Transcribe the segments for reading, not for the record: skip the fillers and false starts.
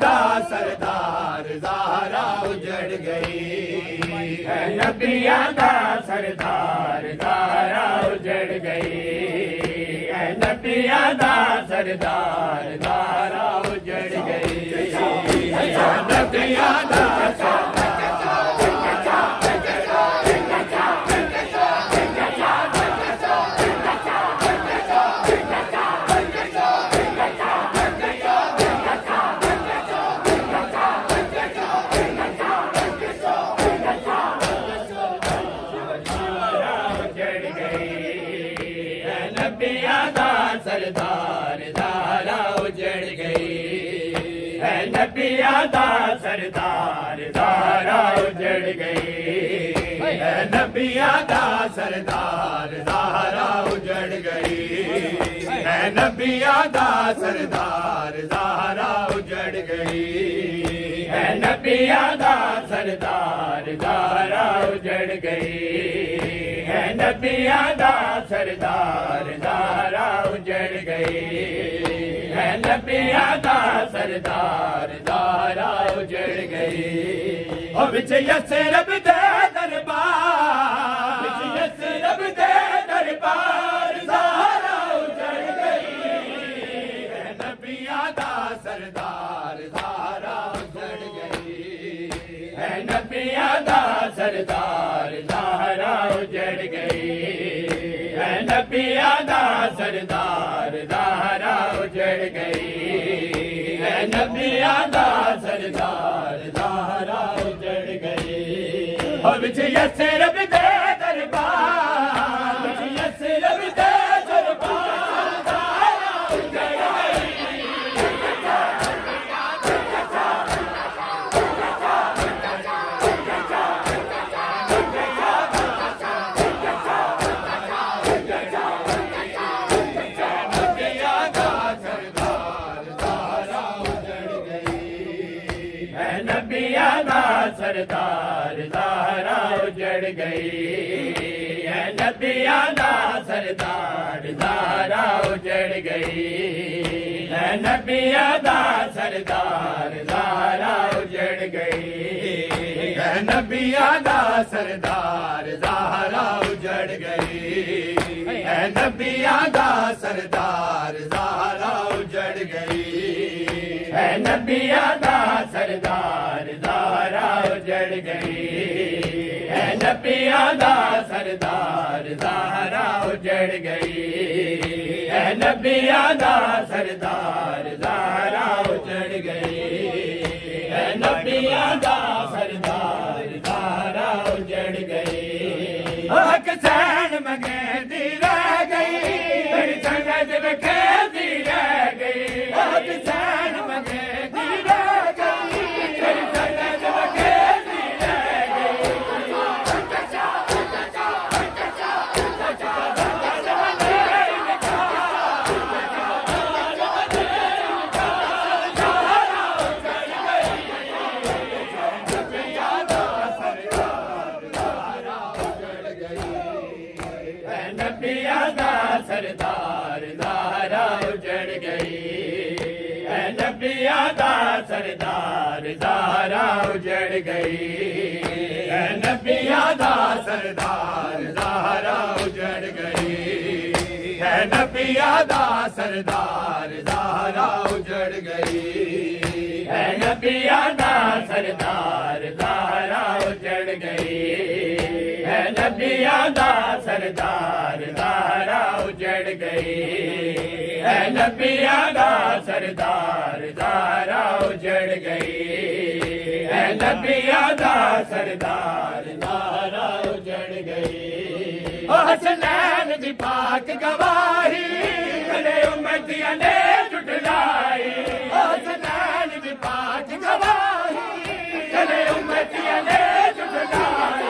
दा सरदार ज़हरा उजड़ गई है नबिया दा सरदार ज़हरा उजड़ गई है नबिया दा सरदार ज़हरा उजड़ गई है नबिया दा सरदार ज़हरा उजड़ गई है नबिया दा सरदार ज़हरा उजड़ गई है नबिया दा सरदार ज़हरा उजड़ गई है नबिया दा सरदार ज़हरा उजड़ गई है नबिया दा सरदार ज़हरा उजड़ गई है नबिया दा सरदार ज़हरा उजड़ गई है नबिया दा सरदार ज़हरा उजड़ गई ओ विच यसरब दे दरबार विच यसरब दे दरबार ज़हरा उजड़ गई है नबिया दा सरदार ज़हरा उजड़ गई है नबिया दा सरदार ज़हरा उजड़ गई है नबिया दा सरदार ज़हरा उजड़ गई है नबिया दा सरदार ज़हरा उजड़ गई हो विच यसरब दे दरबार विच यसरब दे दरबार ज़हरा उजड़ गई नबिया दा सरदार ज़हरा उजड़ गई है नबिया दा सरदार ज़हरा उजड़ गई है नबिया दा सरदार ज़हरा उजड़ गई है नबिया दा सरदार ज़हरा उजड़ गई है नबिया दा सरदार ज़हरा उजड़ गई है नबिया दा सरदार ज़हरा उजड़ गई है नबिया दा सरदार ज़हरा उजड़ गई है नबिया दा सरदार ज़हरा उजड़ गई है नबिया दा सरदार ज़हरा उजड़ गई हुसैन मंगेंदी रह गई मेरी संगत में खेदी रह गई हुसैन मंगेंदी रह गई मेरी संगत में खेदी रह गई नबिया दा सरदार ज़हरा उजड़ गई है नबिया दा सरदार ज़हरा उजड़ गई है नबिया दा सरदार ज़हरा उजड़ गई है नबिया दा सरदार ज़हरा उजड़ गई है नबिया दा सरदार ज़हरा उजड़ गई है नबिया दा सरदार ज़हरा उजड़ गई है नबिया दा सरदार ज़हरा उजड़ गई है नबिया दा सरदार ज़हरा उजड़ गई हसनैन दी पाक गवाही मेरे उम्मतियां ने जुटलाई हसनैन दी पाक गवाही मेरे उम्मतियां ने जुटलाई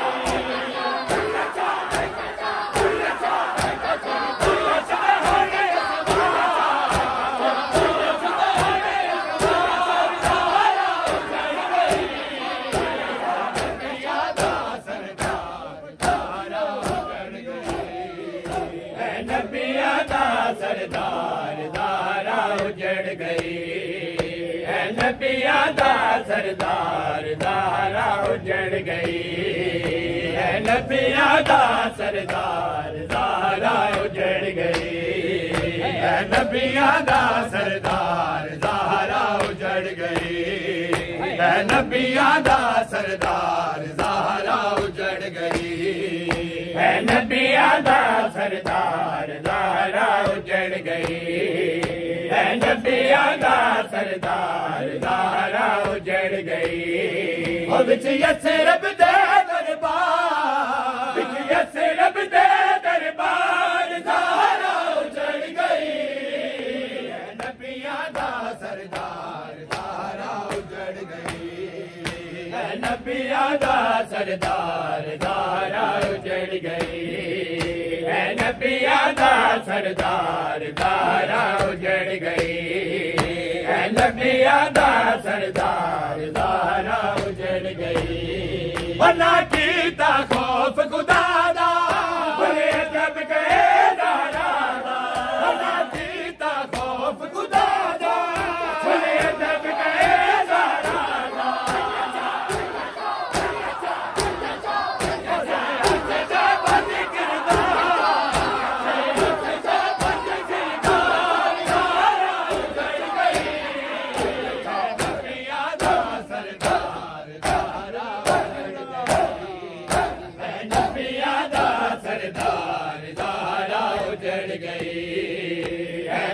सरदार ज़हरा उजड़ गई है नबिया दा सरदार ज़हरा उजड़ गई है नबिया दा सरदार ज़हरा उजड़ गई है नबिया दा सरदार ज़हरा उजड़ गई है नबिया दा सरदार ज़हरा उजड़ गई है नबिया दा सरदार ज़हरा उजड़ गई है नबिया दा सरदार ज़हरा उजड़ गई ओ विच यसरब दे दरबार विच यसरब दे दरबार ज़हरा उजड़ गई है नबिया दा सरदार ज़हरा उजड़ गई है नबिया दा सरदार ज़हरा उजड़ गई है नबिया दा सरदार ज़हरा उजड़ गई है नबिया दा सरदार ज़हरा उजड़ गई वना कीता खौफ खुदा दा बड़े अदब गए ज़हरा दा वना कीता खौफ खुदा दा बड़े अदब गए ज़हरा दा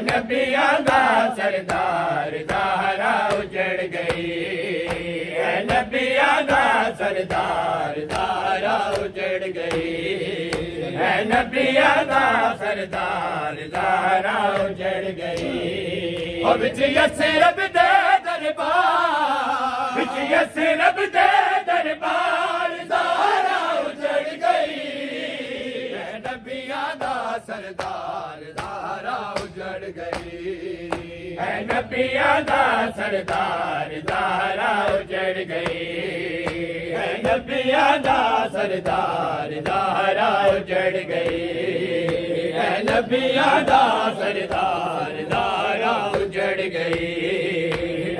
नबिया दा सरदार ज़हरा उजड़ गई है नबिया दा सरदार ज़हरा उजड़ गई है नबिया दा सरदार ज़हरा उजड़ गई ओ विच यसरब दे दरबार विच यसरब दे दरबार ज़हरा उजड़ गई है नबिया दा सरदार ज़हरा उजड़ गई है नबिया दा सरदार ज़हरा उजड़ गई है नबिया दा सरदार ज़हरा उजड़ गई है नबिया दा सरदार ज़हरा उजड़ गई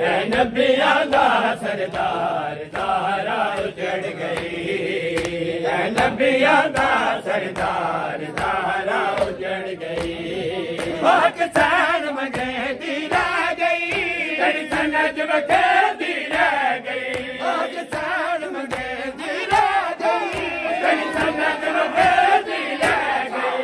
है नबिया दा सरदार ज़हरा उजड़ गई है नबिया दा सरदार ज़हरा उजड़ गई पाकिस्तान मंगेती रह गई तेरी सनत बखेती रह गई पाकिस्तान मंगेती रह गई तेरी सनत बखेती रह गई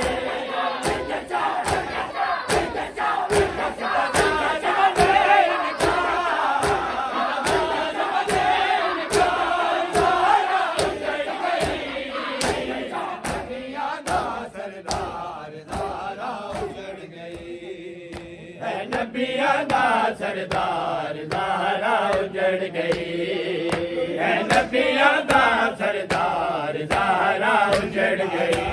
नबिया दा सरदार ज़हरा उजड़ गई है नबिया दा सरदार ज़हरा उजड़ गई।